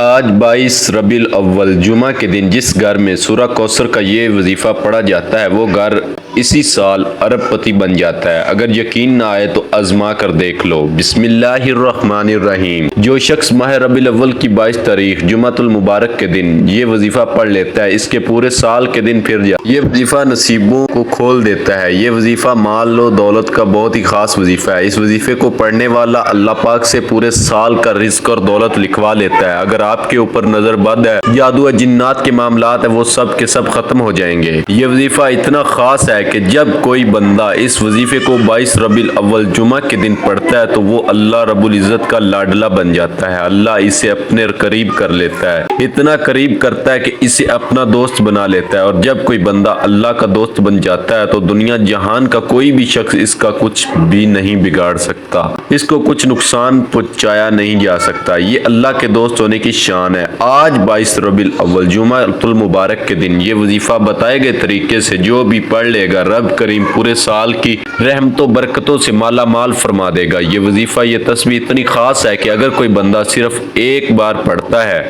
آج 22 ربیع الاول جمعہ کے دن جس گھر میں سورہ کوثر کا یہ وظیفہ پڑھا جاتا ہے وہ گھر اسی سال ارب پتی بن جاتا ہے۔ اگر یقین نہ آئے تو آزما کر دیکھ لو۔ بسم اللہ الرحمن الرحیم۔ جو شخص ماہ ربیع الاول کی 22 تاریخ جمعۃ المبارک کے دن یہ وظیفہ پڑھ لیتا ہے، اس کے پورے سال کے دن پھر جاتا ہے۔ یہ وظیفہ نصیبوں کو کھول دیتا ہے۔ یہ وظیفہ مال و دولت کا بہت ہی خاص وظیفہ ہے۔ اس وظیفے کو پڑھنے والا اللہ پاک سے پورے سال کا رزق اور دولت لکھوا لیتا ہے۔ اگر آپ کے اوپر نظر بد ہے، جادو ہے، جنات کے معاملات ہیں، وہ سب کے سب ختم ہو جائیں گے۔ یہ وظیفہ اتنا خاص ہے کہ جب کوئی بندہ اس وظیفے کو 22 ربیع الاول جمعہ کے دن پڑھتا ہے تو وہ اللہ رب العزت کا لاڈلا بن جاتا ہے۔ اللہ اسے اپنے قریب کر لیتا ہے، اتنا قریب کرتا ہے کہ اسے اپنا دوست بنا لیتا ہے۔ اور جب کوئی بندہ اللہ کا دوست بن جاتا ہے تو دنیا جہان کا کوئی بھی شخص اس کا کچھ بھی نہیں بگاڑ سکتا، اس کو کچھ نقصان پہنچایا نہیں جا سکتا۔ یہ اللہ کے دوست ہونے کی شان ہے۔ آج 22 ربیع الاول جمعہ المبارک کے دن یہ وظیفہ بتائے گئے طریقے سے جو بھی پڑھ لے گا، رب کریم پورے سال کی رحمتوں برکتوں سے مالا مال فرما دے گا۔ یہ وظیفہ، یہ تسبیح اتنی خاص ہے کہ اگر کوئی بندہ صرف ایک بار پڑھتا ہے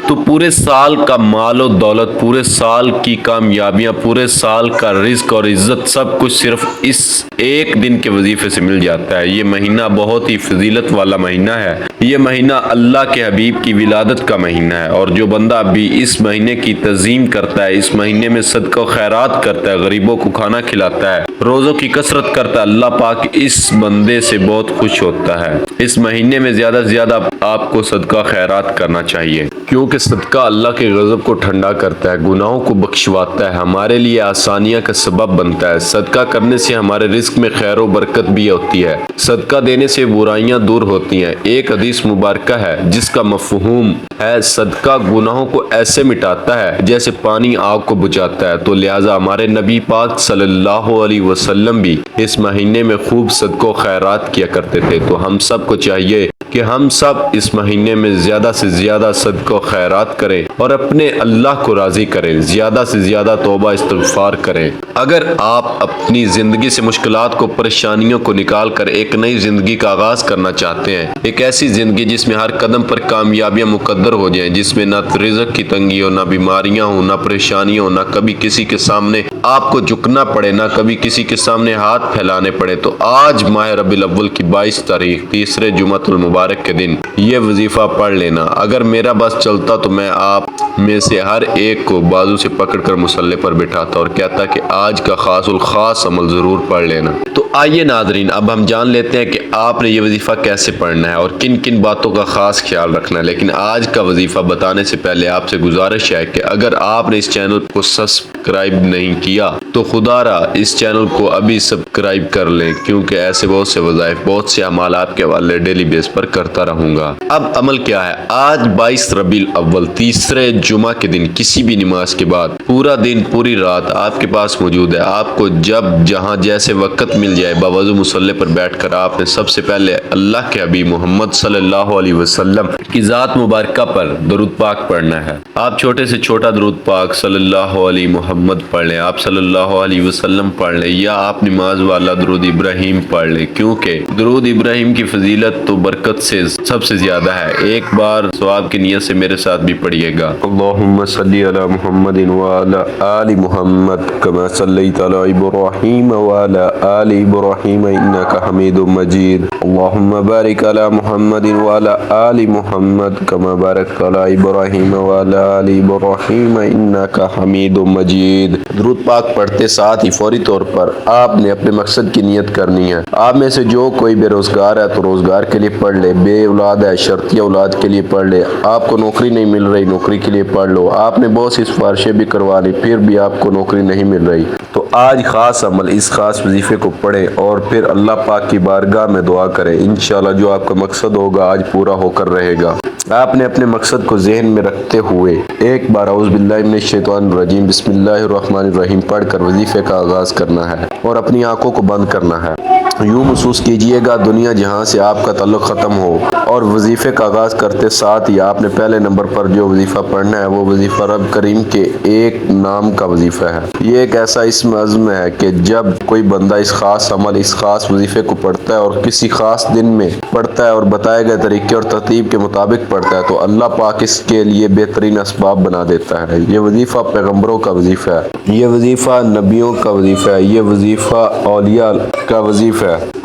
تو پورے سال کا مال و دولت، پورے سال کی کامیابیاں، پورے سال کا رزق اور عزت سب کچھ صرف اس ایک دن کے وظیفے سے مل جاتا ہے۔ یہ مہینہ بہت ہی فضیلت والا مہینہ ہے۔ یہ مہینہ اللہ کے حبیب کی ولادت کا مہینہ ہے، اور جو بندہ بھی اس مہینے کی تعظیم کرتا ہے، اس مہینے میں صدقہ و خیرات کرتا ہے، غریبوں کو کھانا کھلاتا ہے، روزوں کی کثرت کرتا ہے، اللہ پاک اس بندے سے بہت خوش ہوتا ہے۔ اس مہینے میں زیادہ سے زیادہ آپ کو صدقہ خیرات کرنا چاہیے، کیونکہ صدقہ اللہ کے غضب کو ٹھنڈا کرتا ہے، گناہوں کو بخشواتا ہے، ہمارے لیے آسانیاں کا سبب بنتا ہے۔ صدقہ کرنے سے ہمارے رزق میں خیر و برکت بھی ہوتی ہے، صدقہ دینے سے برائیاں دور ہوتی ہیں۔ ایک حدیث مبارکہ ہے جس کا مفہوم ہے صدقہ گناہوں کو ایسے مٹاتا ہے جیسے پانی آگ کو بجھاتا ہے۔ تو لہٰذا ہمارے نبی پاک صلی اللہ علیہ وسلم بھی اس مہینے میں خوب صدقہ و خیرات کیا کرتے تھے۔ تو ہم سب کو چاہیے کہ ہم سب اس مہینے میں زیادہ سے زیادہ صدقہ و خیرات کریں اور اپنے اللہ کو راضی کریں، زیادہ سے زیادہ توبہ استغفار کریں۔ اگر آپ اپنی زندگی سے مشکلات کو، پریشانیوں کو نکال کر ایک نئی زندگی کا آغاز کرنا چاہتے ہیں، ایک ایسی زندگی جس میں ہر قدم پر کامیابیاں مقدر ہو جائیں، جس میں نہ رزق کی تنگی ہو، نہ بیماریاں ہوں، نہ پریشانیاں ہوں، نہ کبھی کسی کے سامنے آپ کو جھکنا پڑے، نہ کبھی کسی کے سامنے ہاتھ پھیلانے پڑے، تو آج ماہ ربیع الاول کی 22 تاریخ تیسرے جمعۃ المبارک کے دن یہ وظیفہ پڑھ لینا۔ اگر میرا بس چلتا تو میں آپ میں سے ہر ایک کو بازو سے پکڑ کر مصلے پر بٹھاتا اور کہتا کہ آج کا خاص الخاص عمل ضرور پڑھ لینا۔ تو آئیے ناظرین، اب ہم جان لیتے ہیں کہ آپ نے یہ وظیفہ کیسے پڑھنا ہے اور کن کن باتوں کا خاص خیال رکھنا ہے۔ لیکن آج کا وظیفہ بتانے سے پہلے آپ سے گزارش ہے کہ اگر آپ نے اس چینل کو سبسکرائب نہیں کیا تو خدا را اس چینل کو ابھی سبسکرائب کر لیں، کیونکہ ایسے بہت سے وظائف، بہت سے اعمال آپ کے حوالے ڈیلی بیس پر کرتا رہوں گا۔ اب عمل کیا ہے؟ آج 22 ربیع الاول تیسرے جمعہ کے دن کسی بھی نماز کے بعد پورا دن، پوری رات آپ کے پاس موجود ہے۔ آپ کو جب جہاں جیسے وقت مل جائے، باوضو مصلے پر بیٹھ کر آپ نے سب سے پہلے اللہ کے حبیب محمد صلی اللہ علیہ وسلم کی ذات مبارکہ پر درود پاک پڑھنا ہے۔ آپ چھوٹے سے چھوٹا درود پاک صلی اللہ علیہ محمد پڑھ لیں، آپ صلی اللہ علیہ وسلم پڑھ لیں، یا آپ نماز والا درود ابراہیم پڑھ لیں، کیونکہ درود ابراہیم کی فضیلت تو برکت سے سب سے زیادہ ہے۔ ایک بار ثواب کی نیت سے میرے ساتھ بھی پڑھیے گا۔ اللہم صلی علی محمد وعلی آل محمد کما صلیت علی ابراہیم وعلی آل ابراہیم انک حمید مجید۔ اللہم بارک علی محمد وعلی آل محمد کما بارکت علی ابراہیم وعلی آل ابراہیم انک حمید مجید۔ درود پاک پڑھتے ساتھ ہی فوری طور پر آپ نے اپنے مقصد کی نیت کرنی ہے۔ آپ میں سے جو کوئی بے روزگار ہے تو روزگار کے لیے پڑھ لے، بے اولاد ہے شرطیہ اولاد کے لیے پڑھ لے، آپ کو نوکری نہیں مل رہی نوکری کے لیے پڑھ لو، آپ نے بہت سی سفارشیں بھی کروا لی پھر بھی آپ کو نوکری نہیں مل رہی، تو آج خاص عمل اس خاص وظیفے کو پڑھیں اور پھر اللہ پاک کی بارگاہ میں دعا کریں۔ انشاءاللہ جو آپ کا مقصد ہوگا آج پورا ہو کر رہے گا۔ آپ نے اپنے مقصد کو ذہن میں رکھتے ہوئے ایک بار اعوذ باللہ من الشیطان الرجیم بسم اللہ الرحمن الرحیم پڑھ کر وظیفے کا آغاز کرنا ہے اور اپنی آنکھوں کو بند کرنا ہے۔ یوں محسوس کیجئے گا دنیا جہاں سے آپ کا تعلق ختم ہو، اور وظیفے کا آغاز کرتے ساتھ ہی آپ نے پہلے نمبر پر جو وظیفہ پڑھنا ہے وہ وظیفہ رب کریم کے ایک نام کا وظیفہ ہے۔ یہ ایک ایسا اسم इसम अज़्म है कि जब कोई बंदा इस खास अमल, इस खास वजीफे को पढ़ता है और किसी खास दिन में पढ़ता है और बताए गए तरीके और तरतीब के मुताबिक पढ़ता है तो अल्लाह पाक इसके लिए बेहतरीन असबाब बना देता है। ये वजीफ़ा पैगम्बरों का वजीफ़ा है, ये वजीफ़ा नबियों का वजीफ़ा है, ये वजीफ़ा औलिया का वजीफ़ा है।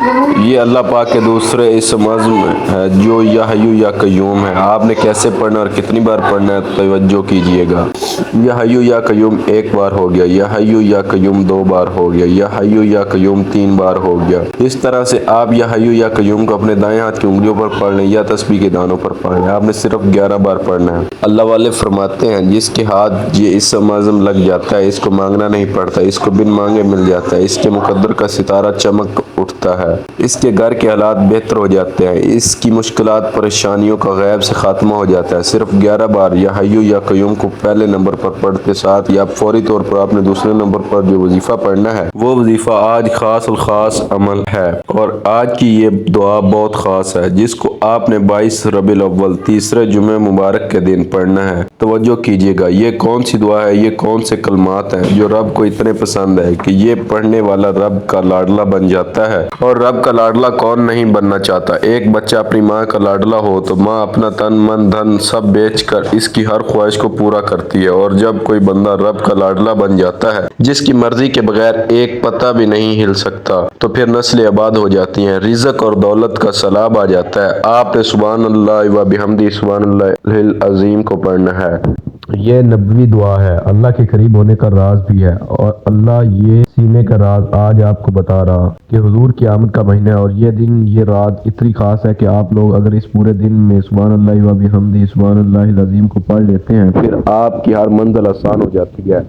ये अल्लाह पाक के दूसरे इसम अज़्म है जो या हय्यू या कय्यूम है। आपने कैसे पढ़ना और कितनी बार पढ़ना है तवज्जो कीजिएगा। या हय्यू या कय्यूम 1 बार हो गया, या हय्यू या कय्यूम 2 बार हो गया, या हय्यू या कय्यूम 3 बार हो गया। इस तरह से आप या हय्यू या कय्यूम को अपने दाएं हाथ की उंगलियों पर पढ़ लें या तस्बीह के दानों पर पढ़ लें। आपने सिर्फ 11 बार पढ़ना है। अल्लाह वाले फरमाते हैं जिसके हाथ ये इसम अज़्म लग जाता है इसको मांगना नहीं पड़ता, इसको बिन मांगे मिल जाता है, इसके मुकद्दर का सितारा चमक उठता है, इसके घर के हालात बेहतर हो जाते हैं, इसकी मुश्किलात परेशानियों का गैब से खात्मा हो जाता है। सिर्फ 11 बार या हय्यू या कय्यूम को पहले नंबर पर पढ़ते साथ या फौरी तौर पर आपने दूसरे नंबर पर जो वजीफा पढ़ना है वो वजीफा आज खास और ख़ास अमल है और आज की ये दुआ बहुत ख़ास है जिसको आपने 22 रबीउल अव्वल तीसरे जुमे मुबारक के दिन पढ़ना है। तवज्जो कीजिएगा, ये कौन सी दुआ है, ये कौन से कलमात हैं जो रब को इतने पसंद है कि ये पढ़ने वाला रब का लाडला बन जाता है। और रब का लाडला कौन नहीं बनना चाहता। एक बच्चा अपनी माँ का लाडला हो तो माँ अपना तन मन धन सब बेचकर इसकी हर ख्वाहिश को पूरा करती है और जब कोई बंदा रब का लाडला बन जाता है जिसकी मर्जी के बगैर एक पत्ता भी नहीं हिल सकता तो फिर नस्लें आबाद हो जाती हैं, रिज़्क और दौलत का सैलाब आ जाता है। आपने सुभान अल्लाह व बिहम्दी सुभान अल्लाहिल अज़ीम को पढ़ना है। ये नबवी दुआ है, अल्लाह के करीब होने का राज भी है और अल्लाह ये सीने का राज आज आपको बता रहा कि हुजूर की आमद का महीना है और ये दिन ये रात इतनी खास है कि आप लोग अगर इस पूरे दिन में सुभान अल्लाह व बिहम्दी सुभान अल्लाहिल अज़ीम को पढ़ लेते हैं फिर आपकी हर मंजिल आसान हो जाती है,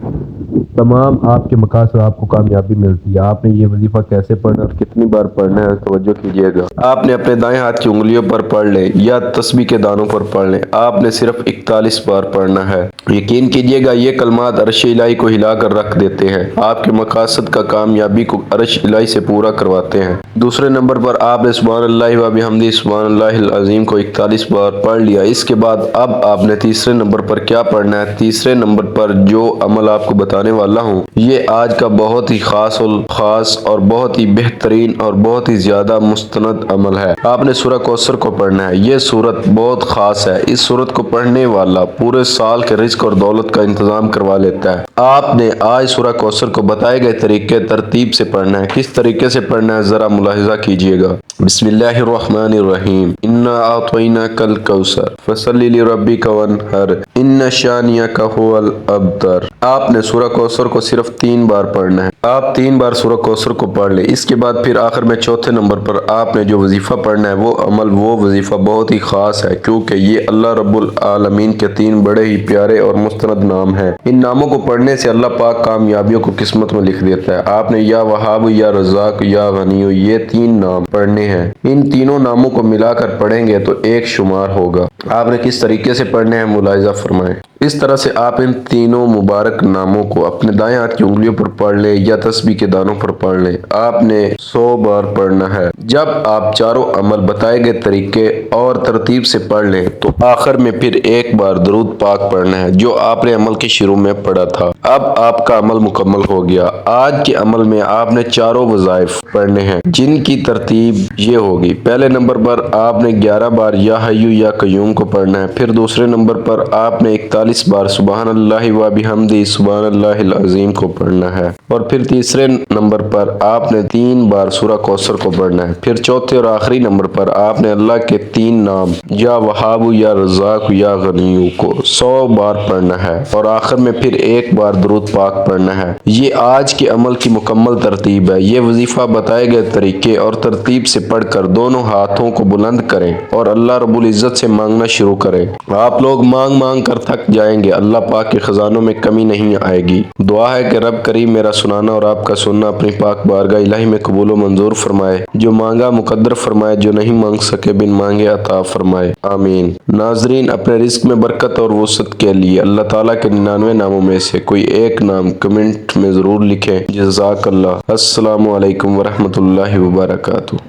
तमाम आपके मकासद आपको कामयाबी मिलती है। आपने ये वजीफा कैसे पढ़ना और कितनी बार पढ़ना है तवज्जो कीजिएगा। आपने अपने दाएं हाथ की उंगलियों पर पढ़ लें या तस्बीह के दानों पर पढ़ लें। आपने सिर्फ 41 बार पढ़ना है। यकीन कीजिएगा ये कलमात अर्श इलाही को हिला कर रख देते हैं, आपके मकासद का कामयाबी को अर्श इलाही से पूरा करवाते हैं। दूसरे नंबर पर आपने सुभान अल्लाह व बिहम्दी सुभान अल्लाहिल अज़ीम को 41 बार पढ़ लिया। इसके बाद अब आपने तीसरे नंबर पर क्या पढ़ना है। तीसरे नंबर पर जो अमल आपको बताने वाला हूँ ये आज का बहुत ही खास और बहुत ही बेहतरीन और बहुत ही ज्यादा मुस्तनद अमल है। आपने सूरह कौसर को पढ़ना है। ये सूरत बहुत खास है, इस सूरत को पढ़ने वाला पूरे साल के रिज़्क और दौलत का इंतजाम करवा लेता है। आपने आज सूरह कौसर को बताए गए तरीके तरतीब से पढ़ना है। किस तरीके से पढ़ना है जरा मुलाहिजा कीजिएगा। बिस्मिल्लाहिर्रहमानिर्रहीम, इन्ना आतैनाकल कौसर फसल्लि लिरब्बिका वन्हर इन्ना शानियका हुवल अब्तर। आपने सूरह कौसर को सिर्फ 3 बार पढ़ना है। आप 3 बार सूरह कौसर को पढ़ ले। इसके बाद फिर आखिर में चौथे नंबर पर आपने जो वजीफा पढ़ना है वो अमल वो वजीफा बहुत ही खास है क्योंकि ये अल्लाह रब्बुल आलमीन के 3 बड़े ही प्यारे और मुस्तनद नाम हैं। इन नामों को पढ़ने से अल्लाह पाक कामयाबियों को किस्मत में लिख देता है। आपने या वहाब या रज़ाक या गनीयु ये 3 नाम पढ़ने हैं। इन तीनों नामों को मिलाकर पढ़ेंगे तो एक शुमार होगा। आपने किस तरीके से पढ़ने हैं मुलाहिजा फरमाएं। इस तरह से आप इन तीनों मुबारक नामों को अपने दाएं हाथ की उंगलियों पर पढ़ लें या तस्बीह के दानों पर पढ़ लें। आपने 100 बार पढ़ना है। जब आप चारों अमल बताए गए तरीके और तरतीब से पढ़ लें तो आखिर में फिर एक बार दरूद पाक पढ़ना है जो आपने अमल के शुरू में पढ़ा था। अब आपका अमल मुकम्मल हो गया। आज के अमल में आपने चारों वज़ाइफ पढ़ने हैं जिनकी तरतीब ये होगी। पहले नंबर पर आपने 11 बार या हय्यू या कय्यूम को पढ़ना है। फिर दूसरे नंबर पर आपने 41 बार सुभान अल्लाह व बिहम्दी सुभान अल्लाहिल अज़ीम को पढ़ना है और फिर तीसरे नंबर पर आपने 3 बार सूरह कौसर को पढ़ना है। फिर चौथे और आखिरी नंबर पर आपने अल्लाह के 3 नाम या वहाब या रज़ाक या गनीयु को 100 बार पढ़ना है और आखिर में फिर एक बार दरूद पाक पढ़ना है। ये आज के अमल की मुकम्मल तरतीब है। ये वजीफा बताए गए तरीके और तरतीब से पढ़कर दोनों हाथों को बुलंद करें और अल्लाह रब्बुल इज़्ज़त से मांगना शुरू करें। आप लोग मांग मांग कर थक जाएंगे, अल्लाह पाक के खजानों में कमी नहीं आएगी। दुआ है कि रब करीम मेरा सुनाना और आपका सुनना अपनी पाक बारगाह इलाही में कबूल व मंजूर फरमाए। जो मांगा मुकद्दर फरमाए, जो नहीं मांग सके बिन मांगे अता फरमाए, आमीन। नाजरीन, अपने रिस्क में बरकत और वसअत के लिए अल्लाह ताला के 99 नामों में से कोई एक नाम कमेंट में जरूर लिखें। जज़ाकल्लाह। अस्सलामु अलैकुम वरहमतुल्लाहि वबरकातुहू।